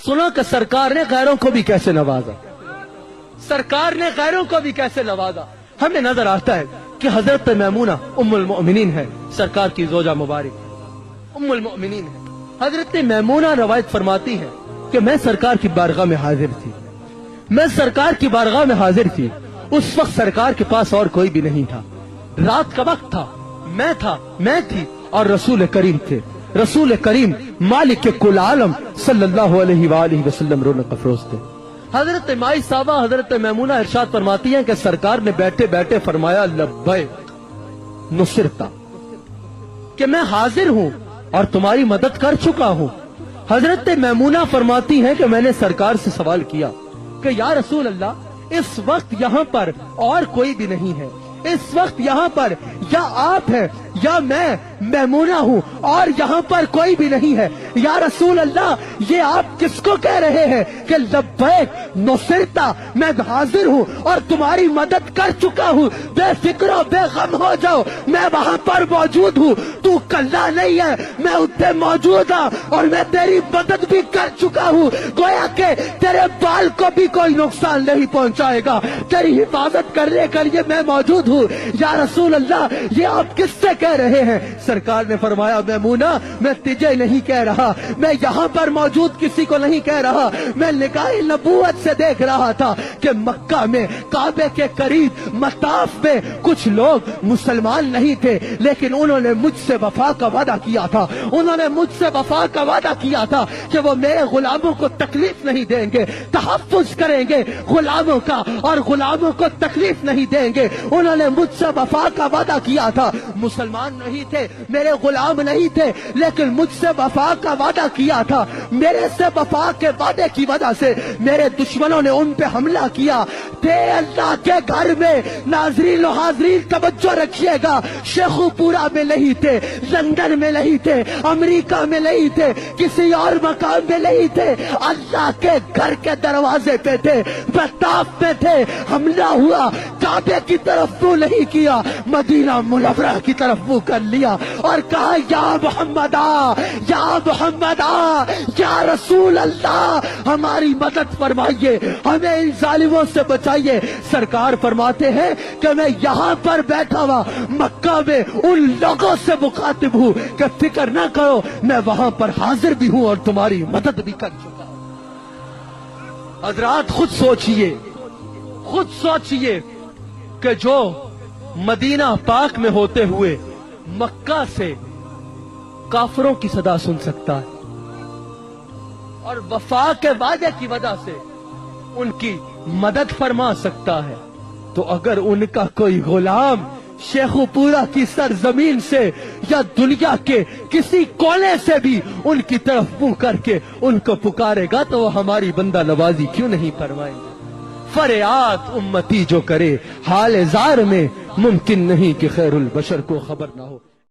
सुना कि सरकार ने गैरों को भी कैसे नवाजा, सरकार ने गैरों को भी कैसे नवाजा। हमें नजर आता है कि हजरत मैमूना उम्मुल मोमिनीन है, सरकार की जोजा मुबारक उम्मुल मोमिनीन है। हजरत मैमूना रवायत फरमाती है कि मैं सरकार की बारगाह में हाजिर थी, मैं सरकार की बारगाह में हाजिर थी। उस वक्त सरकार के पास और कोई भी नहीं था, रात का वक्त था, मैं थी और रसूल करीम थे। रसूल करीम मालिक कुल आलम सल्लल्लाहु अलैहि वसल्लम रौनक अफरोज थे। हजरत माई साहबा हजरत मैमूना इरशाद फरमाती हैं कि सरकार ने बैठे बैठे फरमाया लब्बैक नुसिरता, कि मैं हाजिर हूं और तुम्हारी मदद कर चुका हूं। हजरत मैमूना फरमाती हैं कि मैंने सरकार से सवाल किया कि या रसूल अल्लाह, इस वक्त यहाँ पर और कोई भी नहीं है, इस वक्त यहाँ पर या आप हैं या मैं मैमूना हूँ और यहाँ पर कोई भी नहीं है। या रसूल अल्लाह, ये आप किसको कह रहे हैं कि लब्बैक नुसिरता, मैं हाजिर हूँ और तुम्हारी मदद कर चुका हूँ, बेफिक्र बेगम हो जाओ, मैं वहाँ पर मौजूद हूँ, तू कल्ला नहीं है, मैं उत्ते मौजूद हूँ और मैं तेरी मदद भी कर चुका हूँ। गोया के तेरे बाल को भी कोई नुकसान नहीं पहुँचाएगा, तेरी हिफाजत करने के लिए मैं मौजूद हूँ। या रसूल अल्लाह, ये आप किससे कह रहे हैं? सरकार ने फरमाया मैमूना, मैं तुझे नहीं कह रहा, मैं यहाँ पर मौजूद किसी को नहीं कह रहा, मैं निगाह नबूवत से देख रहा था कि मक्का में काबे के करीब मताफ में कुछ लोग मुसलमान नहीं थे, लेकिन उन्होंने मुझसे वफा का वादा किया था, उन्होंने मुझसे वफा का वादा किया था कि वो मेरे गुलामों को तकलीफ नहीं देंगे, तहफ्फुज करेंगे गुलामों का और गुलामों को तकलीफ नहीं देंगे। उन्होंने मुझसे वफा का वादा किया था, मुसलमान नहीं थे, मेरे गुलाम नहीं थे, लेकिन मुझसे वफा का वादा किया था। मेरे से वफा के वादे की वजह से मेरे दुश्मनों ने उन पे हमला किया। थे अल्लाह के घर में नाजरीन और हाजरीन तवज्जो रखिएगा, शेखुपुरा में नहीं थे, लंदन में नहीं थे, अमेरिका में नहीं थे, किसी और मकाम में नहीं थे, अल्लाह के घर के दरवाजे पे थे, बताफ में थे। हमला हुआ, काबे की तरफ मुंह नहीं किया, मदीना मुनव्वरा की तरफ मुंह कर लिया और कहा या मोहम्मदा, या मोहम्मदा, या रसूल अल्लाह, हमारी मदद फरमाइए, हमें इन जालिमों से बचाइए। सरकार फरमाते हैं कि मैं यहाँ पर बैठा हुआ मक्का में उन लोगों से मुखातिब हूँ कि फिक्र ना करो, मैं वहां पर हाजिर भी हूँ और तुम्हारी मदद भी कर चुका हूँ। हजरात खुद सोचिए कि जो मदीना पाक में होते हुए मक्का से काफिरों की सदा सुन सकता है और वफा के वादे की वजह से उनकी मदद फरमा सकता है, तो अगर उनका कोई गुलाम शेखुपुरा की सरजमीन से या दुनिया के किसी कोने से भी उनकी तरफ मुंह करके उनको पुकारेगा, तो वो हमारी बंदा नवाजी क्यों नहीं फरमाएंगे? फरियाद उम्मती जो करे हाल जार में, मुमकिन नहीं कि खैरुल बशर को खबर ना हो।